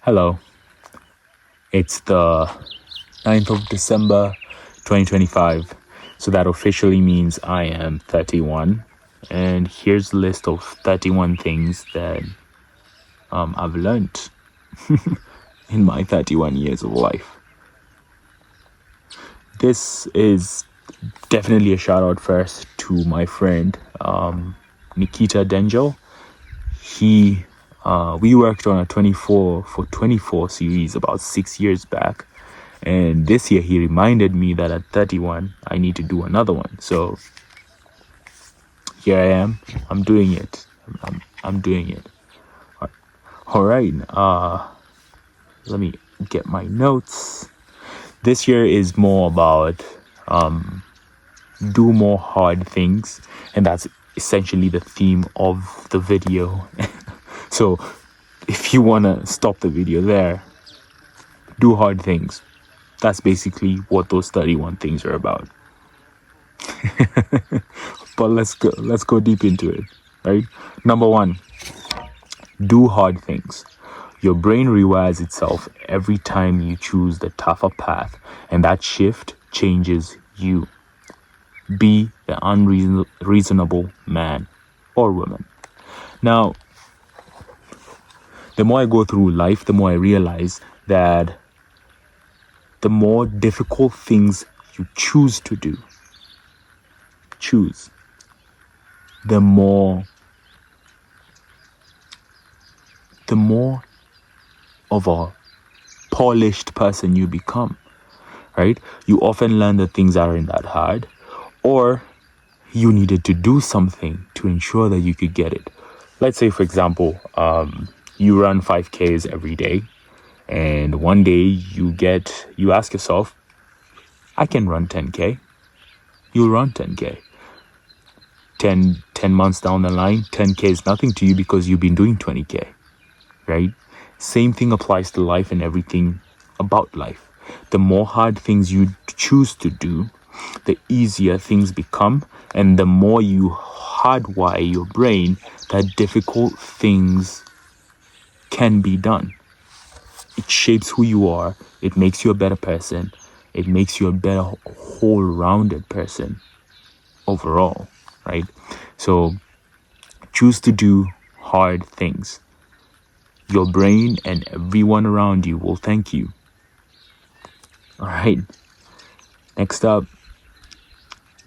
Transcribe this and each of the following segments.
Hello, it's the 9th of December 2025, so that officially means I am 31. And here's a list of 31 things that I've learned in my 31 years of life. This is definitely a shout out first to my friend Nikita Denjo. We worked on a 24 for 24 series about 6 years back, and this year he reminded me that at 31 I need to do another one. So here I am. I'm doing it. I'm doing it. All right. Let me get my notes. This year is more about do more hard things, and that's essentially the theme of the video. So if you want to stop the video there, do hard things. That's basically what those 31 things are about. But let's go deep into it, right? Number 1, do hard things. Your brain rewires itself every time you choose the tougher path, and that shift changes you. Be the unreasonable man or woman. Now, the more I go through life, the more I realize that the more difficult things you choose to do, the more of a polished person you become, right? You often learn that things aren't that hard, or you needed to do something to ensure that you could get it. Let's say, for example, you run 5Ks every day, and one day you ask yourself, I can run 10K. You'll run 10K. 10 months down the line, 10K is nothing to you because you've been doing 20K, right? Same thing applies to life and everything about life. The more hard things you choose to do, the easier things become, and the more you hardwire your brain that difficult things can be done. It shapes who you are. It makes you a better person. It makes you a better whole-rounded person overall, right? So choose to do hard things. Your brain and everyone around you will thank you. All right. Next up,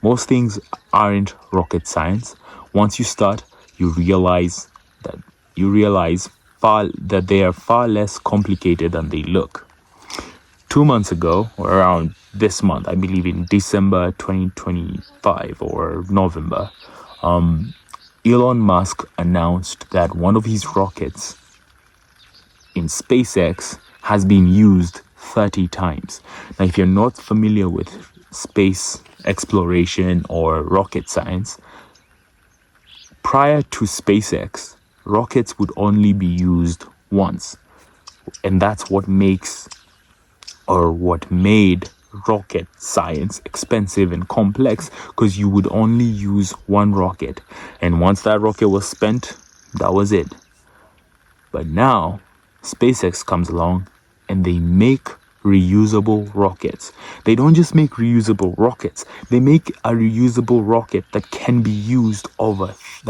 most things aren't rocket science. Once you start, you realize that they are far less complicated than they look. 2 months ago, or around this month, I believe in December 2025 or November, Elon Musk announced that one of his rockets in SpaceX has been used 30 times. Now, if you're not familiar with space exploration or rocket science, prior to SpaceX, rockets would only be used once. And that's what made rocket science expensive and complex, because you would only use one rocket. And once that rocket was spent, that was it. But now, SpaceX comes along and they make reusable rockets. They don't just make reusable rockets. They make a reusable rocket that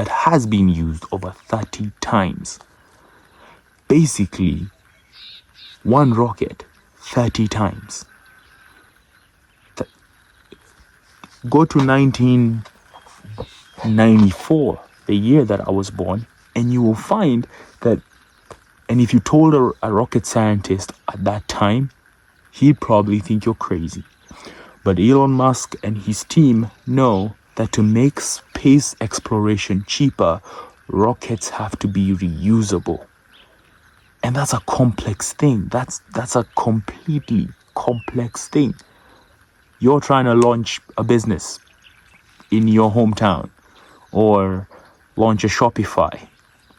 has been used over 30 times. Basically, one rocket 30 times. Go to 1994, the year that I was born, and you will find that, and if you told a rocket scientist at that time, he'd probably think you're crazy. But Elon Musk and his team know that to make space exploration cheaper, rockets have to be reusable. And that's a complex thing. That's a completely complex thing. You're trying to launch a business in your hometown or launch a Shopify.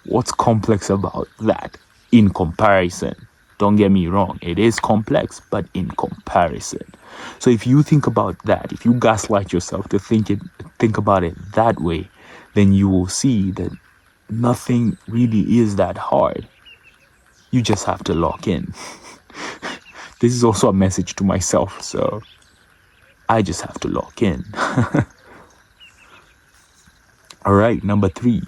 What's complex about that in comparison? Don't get me wrong, it is complex, but in comparison. So if you think about that, if you gaslight yourself to think about it that way, then you will see that nothing really is that hard. You just have to lock in. This is also a message to myself, so I just have to lock in. All right, number 3.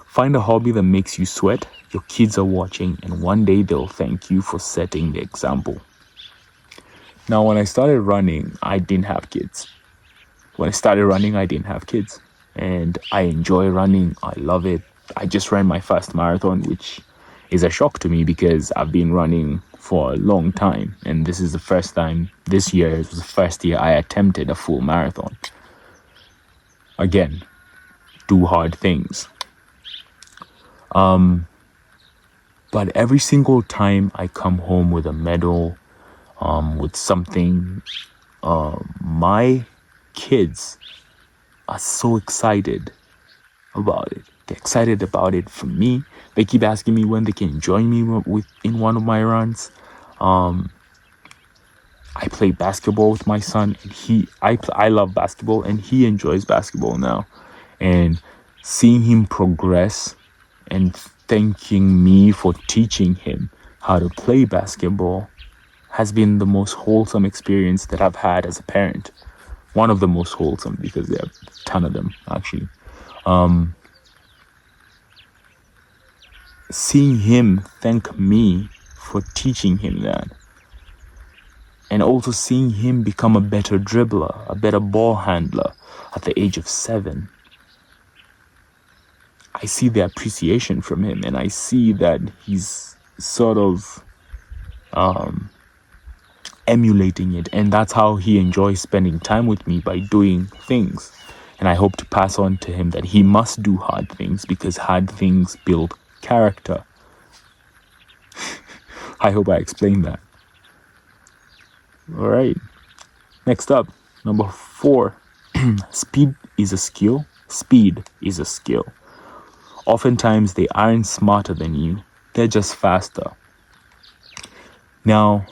Find a hobby that makes you sweat. Your kids are watching, and one day they'll thank you for setting the example. Now, when I started running, I didn't have kids. And I enjoy running. I love it. I just ran my first marathon, which is a shock to me because I've been running for a long time. And this is the first time this year. It was the first year I attempted a full marathon. Again, do hard things. But every single time I come home with a medal, with something, my kids are so excited about it. They're excited about it for me. They keep asking me when they can join me in one of my runs. I play basketball with my son, and I love basketball, and he enjoys basketball now. And seeing him progress and thanking me for teaching him how to play basketball has been the most wholesome experience that I've had as a parent. One of the most wholesome, because there are a ton of them, actually. Seeing him thank me for teaching him that, and also seeing him become a better dribbler, a better ball handler at the age of 7. I see the appreciation from him, and I see that he's sort of emulating it, and that's how he enjoys spending time with me, by doing things. And I hope to pass on to him that he must do hard things, because hard things build character. I hope I explained that. All right. Next up, number 4. Speed is a skill. Oftentimes, they aren't smarter than you. They're just faster. Now,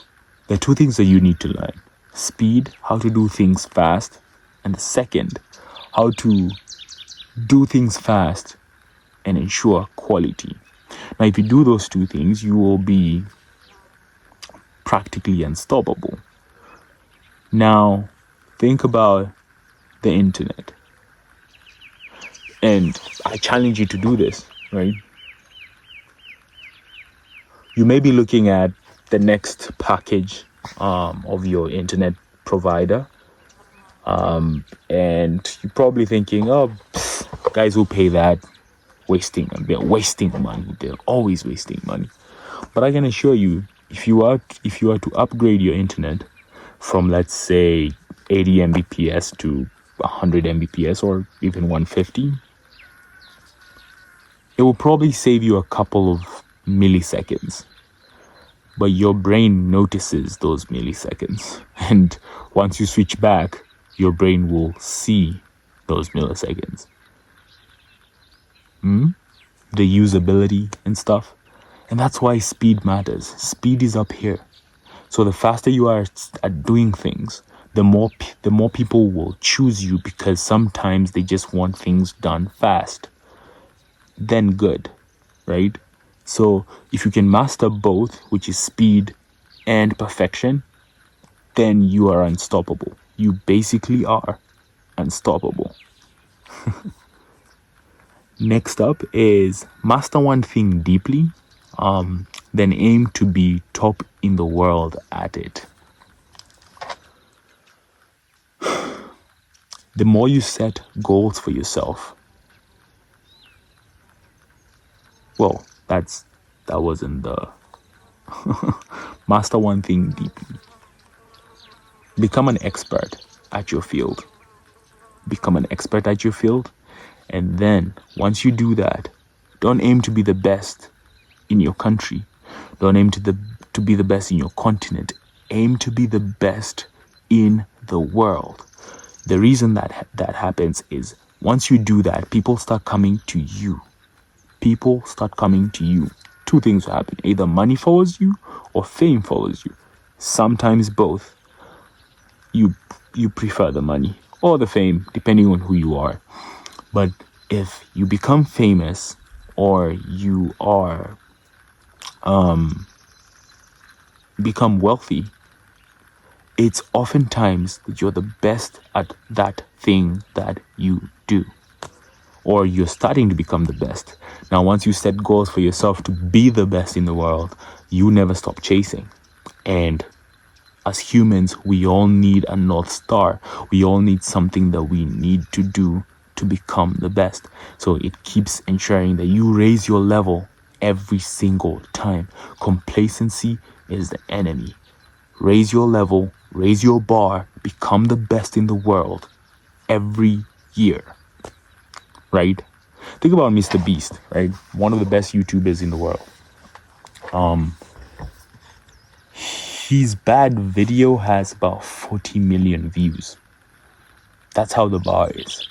there are 2 things that you need to learn. Speed, how to do things fast. And the second, how to do things fast and ensure quality. Now, if you do those 2 things, you will be practically unstoppable. Now, think about the internet. And I challenge you to do this, right? You may be looking at the next package of your internet provider. And you're probably thinking, guys who pay that, they're wasting money. They're always wasting money. But I can assure you, if you are to upgrade your internet from, let's say, 80 Mbps to 100 Mbps or even 150, it will probably save you a couple of milliseconds. But your brain notices those milliseconds. And once you switch back, your brain will see those milliseconds. The usability and stuff. And that's why speed matters. Speed is up here. So the faster you are at doing things, the more people will choose you, because sometimes they just want things done fast. Then good, right? So if you can master both, which is speed and perfection, then you are unstoppable. You basically are unstoppable. Next up is master one thing deeply, then aim to be top in the world at it. The more you set goals for yourself, well, that wasn't the master one thing deeply. Become an expert at your field. And then once you do that, don't aim to be the best in your country. Don't aim to be the best in your continent. Aim to be the best in the world. The reason that happens is once you do that, people start coming to you. 2 things will happen. Either money follows you or fame follows you. Sometimes both. You prefer the money or the fame, depending on who you are. But if you become famous, or you are become wealthy, it's oftentimes that you're the best at that thing that you do, or you're starting to become the best. Now, once you set goals for yourself to be the best in the world, you never stop chasing. And as humans, we all need a North Star. We all need something that we need to do to become the best. So it keeps ensuring that you raise your level every single time. Complacency is the enemy. Raise your level, raise your bar, become the best in the world every year, right? Think about Mr. Beast, right? One of the best YouTubers in the world. His bad video has about 40 million views. That's how the bar is.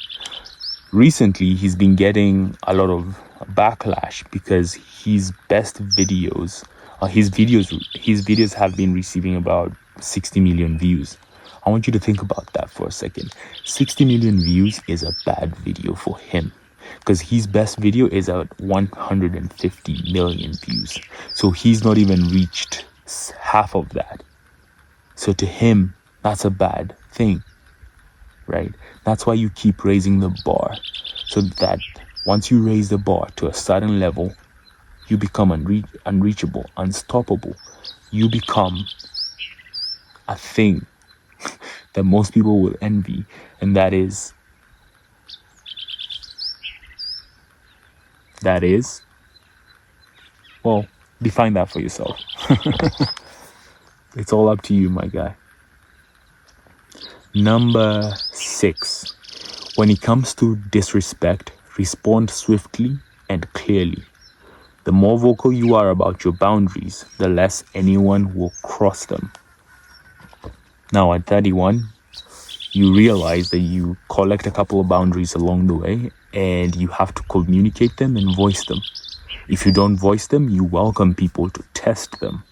Recently, he's been getting a lot of backlash because his videos have been receiving about 60 million views. I want you to think about that for a second. 60 million views is a bad video for him, because his best video is at 150 million views. So he's not even reached half of that. So to him, that's a bad thing, right? That's why you keep raising the bar, so that once you raise the bar to a certain level, you become unreachable, unstoppable. You become a thing that most people will envy, and that is well, define that for yourself. It's all up to you, my guy. Number 6. When it comes to disrespect, respond swiftly and clearly. The more vocal you are about your boundaries, the less anyone will cross them. Now, at 31, you realize that you collect a couple of boundaries along the way, and you have to communicate them and voice them. If you don't voice them, you welcome people to test them,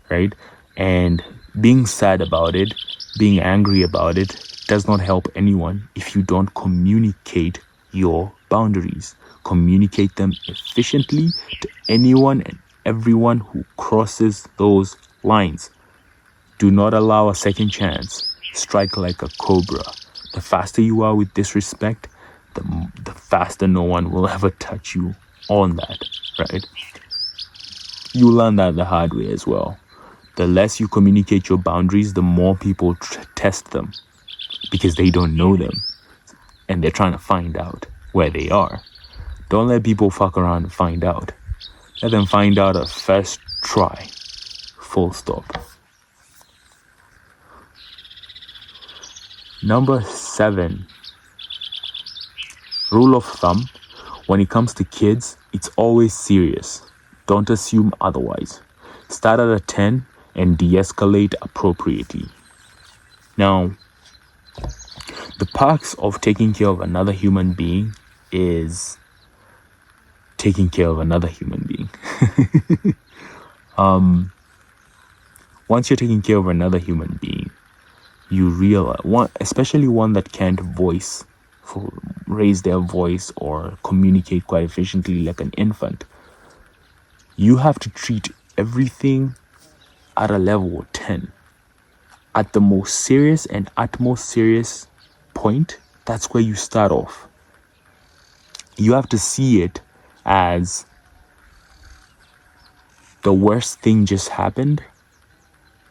right? And being sad about it, being angry about it, does not help anyone if you don't communicate your boundaries. Communicate them efficiently to anyone and everyone who crosses those lines. Do not allow a second chance. Strike like a cobra. The faster you are with disrespect, the faster no one will ever touch you on that, right? You learn that the hard way as well. The less you communicate your boundaries, the more people test them, because they don't know them and they're trying to find out where they are. Don't let people fuck around and find out. Let them find out at first try. Full stop. Number 7. Rule of thumb. When it comes to kids, it's always serious. Don't assume otherwise. Start at a 10 and de-escalate appropriately. Now, the perks of taking care of another human being is taking care of another human being. Once you're taking care of another human being, you realize, especially one that can't raise their voice or communicate quite efficiently like an infant, you have to treat everything at a level 10. At the most serious and utmost serious point, that's where you start off. You have to see it as the worst thing just happened,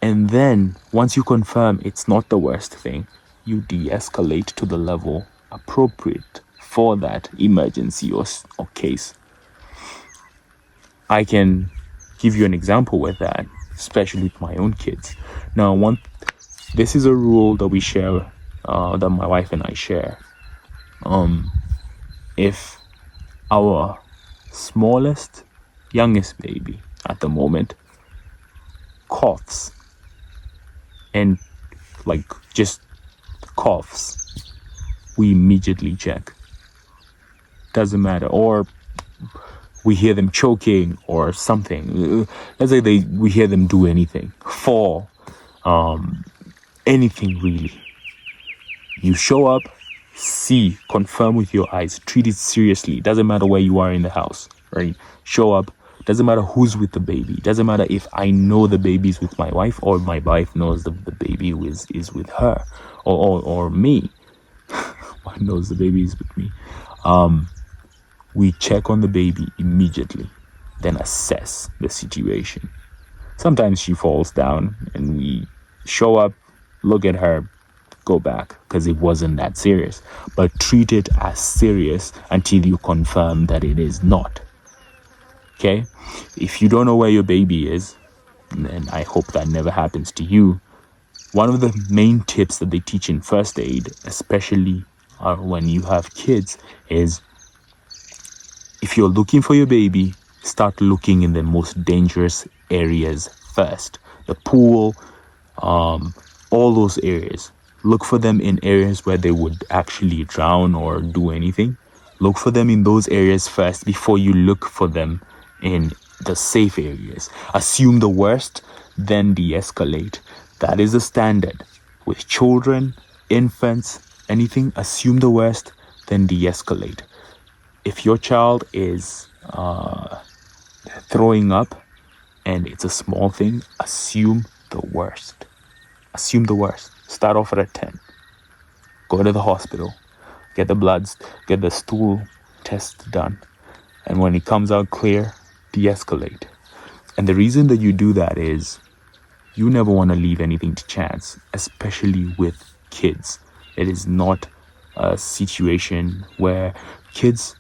and then once you confirm it's not the worst thing, you de-escalate to the level appropriate for that emergency or case. I can give you an example with that, especially with my own kids. Now, this is a rule that we share, that my wife and I share. If our youngest baby at the moment coughs and just coughs, we immediately check. Doesn't matter. Or we hear them choking or something. Let's say we hear them do anything, fall, anything really. You show up, see, confirm with your eyes, treat it seriously. It doesn't matter where you are in the house, right? Show up, Doesn't matter who's with the baby. Doesn't matter if I know the baby's with my wife or my wife knows the baby is with her or me. One knows the baby is with me. We check on the baby immediately, then assess the situation. Sometimes she falls down and we show up, look at her, go back because it wasn't that serious. But treat it as serious until you confirm that it is not. Okay? If you don't know where your baby is, and I hope that never happens to you, one of the main tips that they teach in first aid, especially when you have kids, is if you're looking for your baby, start looking in the most dangerous areas first. The pool, all those areas. Look for them in areas where they would actually drown or do anything. Look for them in those areas first before you look for them in the safe areas. Assume the worst, then de-escalate. That is the standard. With children, infants, anything, assume the worst, then de-escalate. If your child is throwing up and it's a small thing, assume the worst. Assume the worst. Start off at a 10. Go to the hospital. Get the bloods, get the stool test done. And when it comes out clear, de-escalate. And the reason that you do that is you never want to leave anything to chance, especially with kids. It is not a situation where kids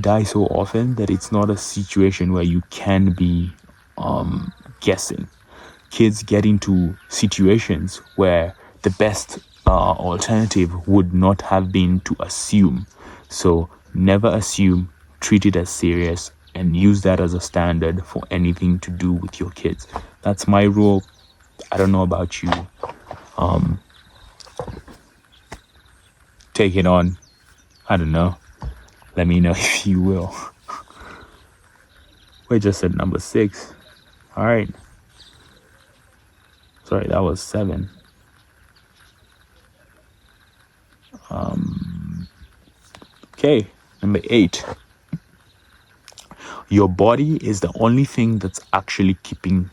die so often that it's not a situation where you can be guessing. Kids get into situations where the best alternative would not have been to assume. So never assume, treat it as serious, and use that as a standard for anything to do with your kids. That's my rule. I don't know about you. Take it on. I don't know. Let me know if you will. We're just at number 6. All right. Sorry, that was 7. Okay, number 8. Your body is the only thing that's actually keeping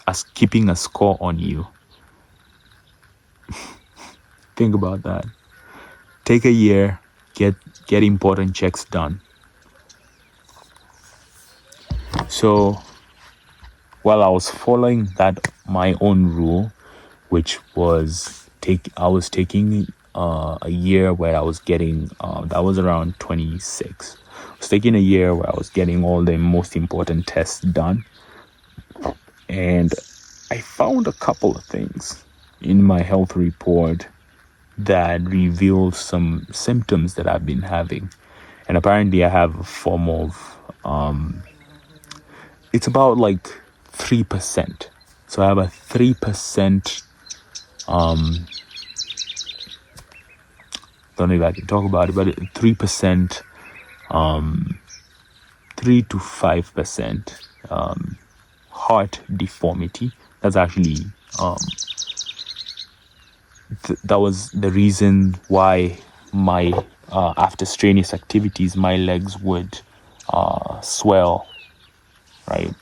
a score on you. Think about that. Take a year, get important checks done. So while I was following that my own rule, which was I was taking a year where I was getting that was around 26. I was taking a year where I was getting all the most important tests done, and I found a couple of things in my health report that revealed some symptoms that I've been having. And apparently I have a form of it's about like 3%. So I have a 3% don't know if I can talk about it, but 3%, 3 to 5% heart deformity. That's actually that was the reason why my after strenuous activities my legs would swell, right?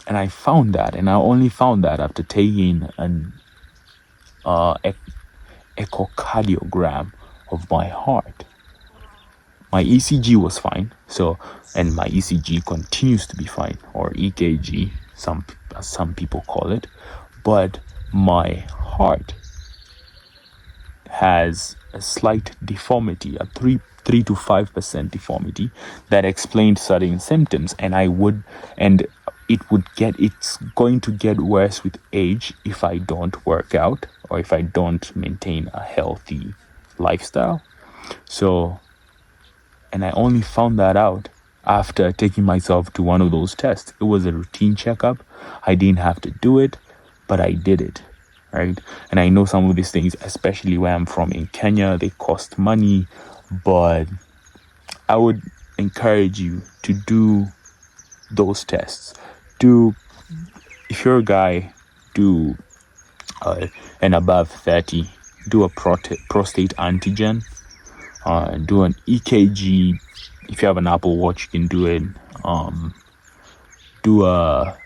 And I found that, and I only found that after taking an echocardiogram of my heart. My ECG was fine, and my ECG continues to be fine, or EKG, some people call it, but my heart has a slight deformity, a 3 to 5% deformity that explained certain symptoms, it's going to get worse with age if I don't work out or if I don't maintain a healthy lifestyle. So, and I only found that out after taking myself to one of those tests. It was a routine checkup. I didn't have to do it, but I did it, right? And I know some of these things, especially where I'm from in Kenya, they cost money, but I would encourage you to do those tests. If you're a guy, do and above 30, do a prostate antigen, do an EKG if you have an Apple Watch, you can do it. Do a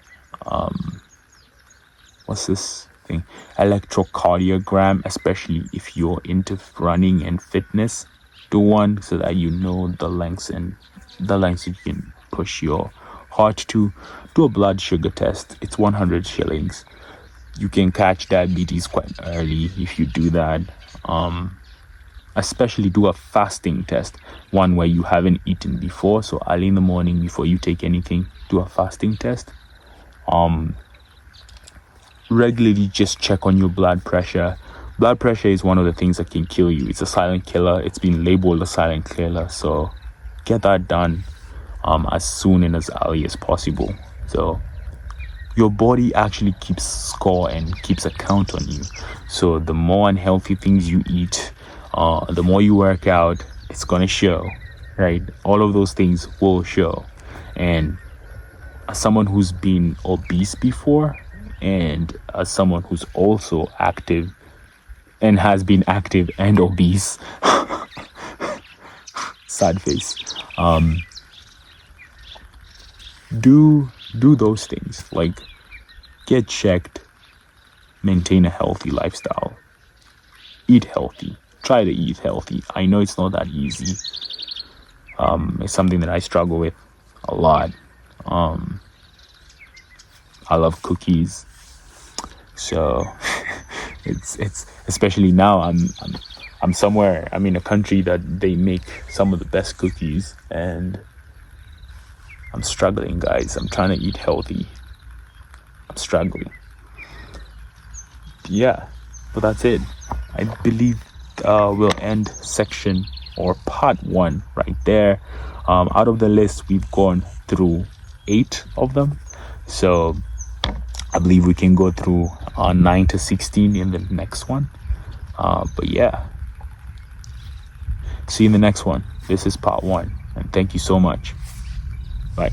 what's this thing, electrocardiogram, especially if you're into running and fitness. Do one so that you know the lengths you can push your heart to. Do a blood sugar test. It's 100 shillings. You can catch diabetes quite early if you do that. Especially do a fasting test, one where you haven't eaten before. So early in the morning before you take anything, do a fasting test. Regularly just check on your blood pressure. Blood pressure is one of the things that can kill you. It's a silent killer. It's been labeled a silent killer. So get that done as soon and as early as possible. So your body actually keeps score and keeps a count on you. So the more unhealthy things you eat, the more you work out, it's gonna show, right? All of those things will show. And as someone who's been obese before, and as someone who's also active and has been active and obese, sad face, do those things, like get checked, maintain a healthy lifestyle, eat healthy, try to eat healthy. I know it's not that easy. It's something that I struggle with a lot. I love cookies, so it's especially now I'm somewhere, I'm in a country that they make some of the best cookies, and I'm struggling, guys. I'm trying to eat healthy. I'm struggling. Yeah, but that's it. I believe we'll end section or part 1 right there. Out of the list, we've gone through 8 of them, so I believe we can go through 9 to 16 in the next one. But yeah, see you in the next one. This is part 1, and thank you so much. Bye.